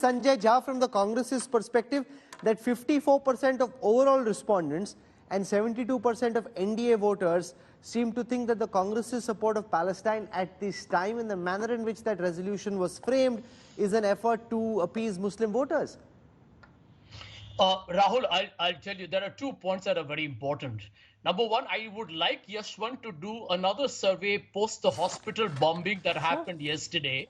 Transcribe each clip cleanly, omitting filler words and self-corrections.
Sanjay Jha from the Congress's perspective that 54% of overall respondents and 72% of NDA voters seem to think that the Congress's support of Palestine at this time and the manner in which that resolution was framed is an effort to appease Muslim voters. Rahul, I'll tell you, there are 2 points that are very important. Number one, I would like Yashwant to do another survey post the hospital bombing that happened yesterday.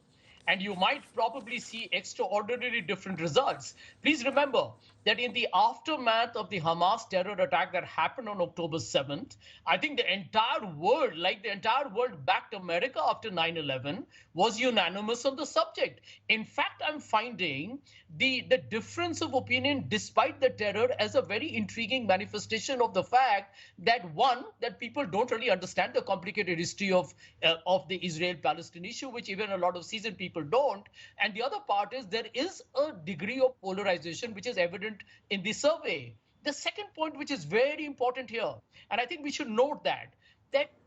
And you might probably see extraordinarily different results. Please remember that in the aftermath of the Hamas terror attack that happened on October 7th, I think the entire world, like the entire world backed America after 9/11, was unanimous on the subject. In fact, I'm finding the difference of opinion despite the terror as a very intriguing manifestation of the fact that, one, that people don't really understand the complicated history of the Israel-Palestine issue, which even a lot of seasoned people don't. And the other part is there is a degree of polarization which is evident in the survey. The second point, which is very important here, and I think we should note that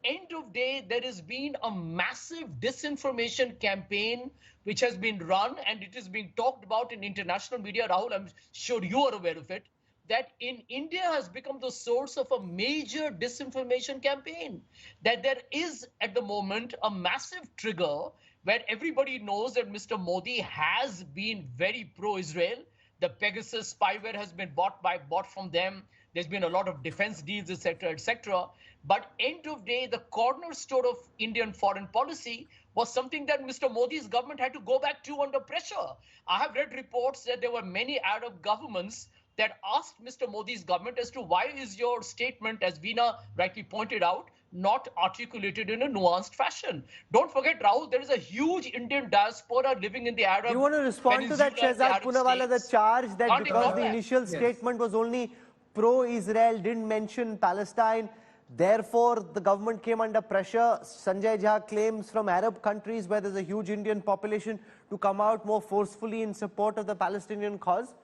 end of day, there has been a massive disinformation campaign which has been run, and it is being talked about in international media. Rahul, I'm sure you are aware of it, that in India has become the source of a major disinformation campaign, that there is at the moment a massive trigger where everybody knows that Mr. Modi has been very pro-Israel. The Pegasus spyware has been bought from them. There's been a lot of defense deals, etc., etc. But end of day, the cornerstone of Indian foreign policy was something that Mr. Modi's government had to go back to under pressure. I have read reports that there were many Arab governments that asked Mr. Modi's government as to why is your statement, as Veena rightly pointed out, not articulated in a nuanced fashion. Don't forget, Rahul, there is a huge Indian diaspora living in the Arab. You want to respond to that, Shehzad Poonawalla, the charge that because the initial statement was only pro-Israel, didn't mention Palestine, therefore the government came under pressure. Sanjay Jha claims from Arab countries where there's a huge Indian population to come out more forcefully in support of the Palestinian cause?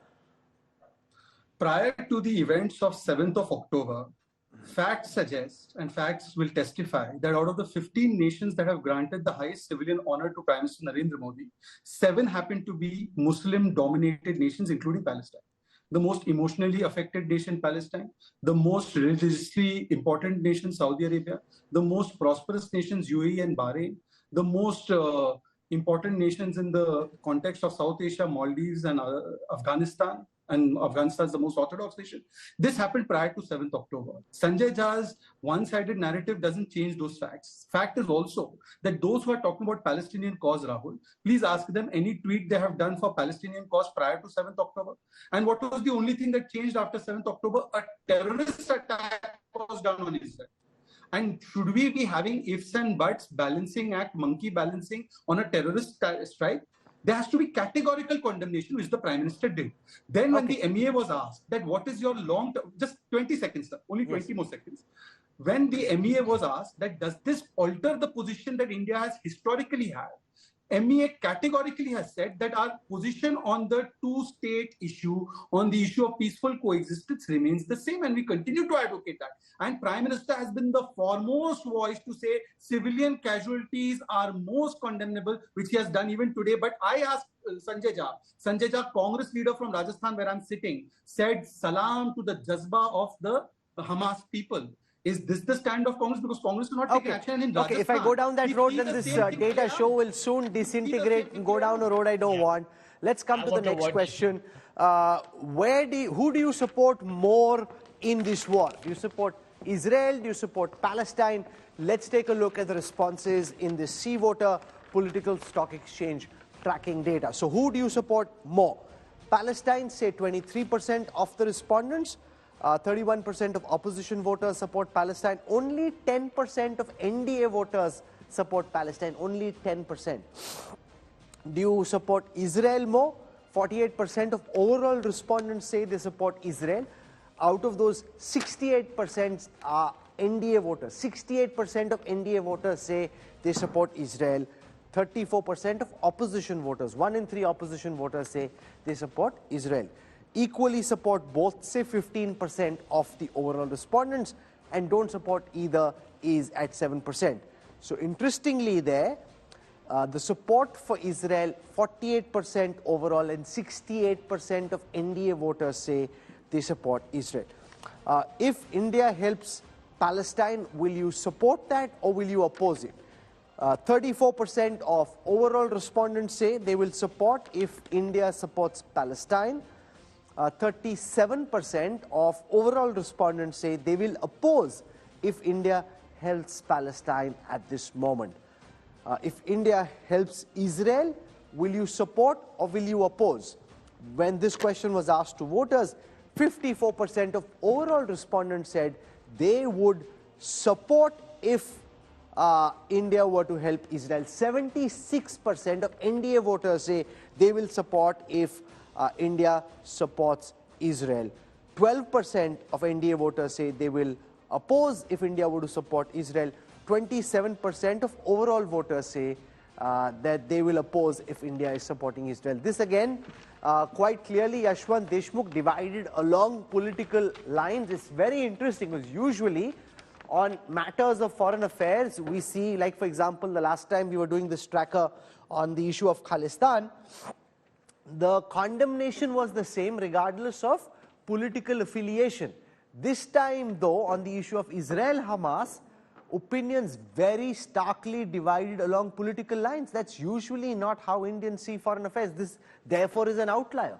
Prior to the events of 7th of October, facts suggest and facts will testify that out of the 15 nations that have granted the highest civilian honor to Prime Minister Narendra Modi, 7 happen to be Muslim-dominated nations, including Palestine. The most emotionally affected nation, Palestine, the most religiously important nation, Saudi Arabia, the most prosperous nations, UAE and Bahrain, the most important nations in the context of South Asia, Maldives and Afghanistan. And Afghanistan is the most orthodox nation. This happened prior to 7th October. Sanjay Jha's one-sided narrative doesn't change those facts. Fact is also that those who are talking about Palestinian cause, Rahul, please ask them any tweet they have done for Palestinian cause prior to 7th October. And what was the only thing that changed after 7th October? A terrorist attack was done on Israel. And should we be having ifs and buts, balancing act, monkey balancing on a terrorist strike? There has to be categorical condemnation, which the Prime Minister did. Then when the MEA was asked that what is your long-term, just 20 seconds, sir, only 20 more seconds. When the MEA was asked that does this alter the position that India has historically had, MEA categorically has said that our position on the two-state issue, on the issue of peaceful coexistence remains the same, and we continue to advocate that. And Prime Minister has been the foremost voice to say civilian casualties are most condemnable, which he has done even today. But I asked Sanjay Jha, Congress leader from Rajasthan, where I'm sitting, said salam to the jazba of the Hamas people. Is this the stand of Congress? Because Congress will not take action in Rajasthan. Okay, if I go down that road, then this data show will soon disintegrate and go down a road I don't want. Let's come to the next question. Who do you support more in this war? Do you support Israel? Do you support Palestine? Let's take a look at the responses in the C-Voter Political Stock Exchange tracking data. So who do you support more? Palestine, say 23% of the respondents. 31% of opposition voters support Palestine. Only 10% of NDA voters support Palestine. Only 10%. Do you support Israel more? 48% of overall respondents say they support Israel. Out of those, 68% are NDA voters. 68% of NDA voters say they support Israel. 34% of opposition voters, 1 in 3 opposition voters say they support Israel. Equally support both, say 15% of the overall respondents, and don't support either is at 7%. So interestingly there, The support for Israel, 48% overall, and 68% of NDA voters say they support Israel. If India helps Palestine, will you support that or will you oppose it? 34% of overall respondents say they will support if India supports Palestine. 37% of overall respondents say they will oppose if India helps Palestine at this moment. If India helps Israel, will you support or will you oppose? When this question was asked to voters, 54% of overall respondents said they would support if India were to help Israel. 76% of NDA voters say they will support if India supports Israel. 12% of NDA voters say they will oppose if India were to support Israel. 27% of overall voters say that they will oppose if India is supporting Israel. This again, quite clearly, Yashwant Deshmukh divided along political lines. It's very interesting because usually on matters of foreign affairs, we see, like for example, the last time we were doing this tracker on the issue of Khalistan, the condemnation was the same regardless of political affiliation. This time, though, on the issue of Israel-Hamas, opinions very starkly divided along political lines. That's usually not how Indians see foreign affairs. This, therefore, is an outlier.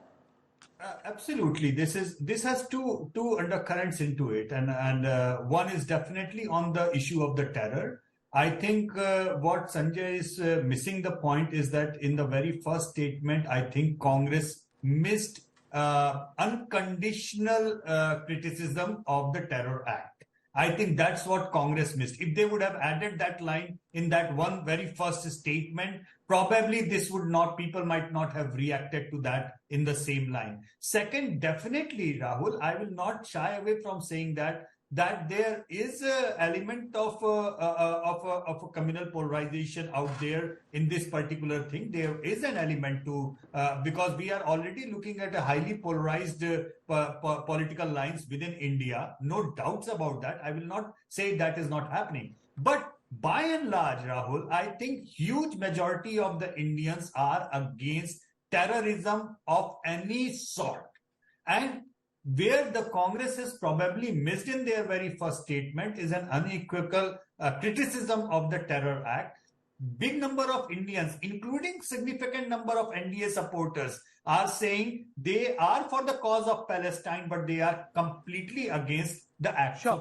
Absolutely, this has two undercurrents into it, and one is definitely on the issue of the terror. I think what Sanjay is missing the point is that in the very first statement, I think Congress missed unconditional criticism of the Terror Act. I think that's what Congress missed. If they would have added that line in that one very first statement, probably this would not, people might not have reacted to that in the same line. Second, definitely, Rahul, I will not shy away from saying that there is an element of a communal polarization out there in this particular thing. There is an element to, because we are already looking at a highly polarized political lines within India. No doubts about that. I will not say that is not happening. But by and large, Rahul, I think huge majority of the Indians are against terrorism of any sort. And where the Congress has probably missed in their very first statement is an unequivocal criticism of the Terror Act. Big number of Indians, including significant number of NDA supporters, are saying they are for the cause of Palestine, but they are completely against the act. Sure.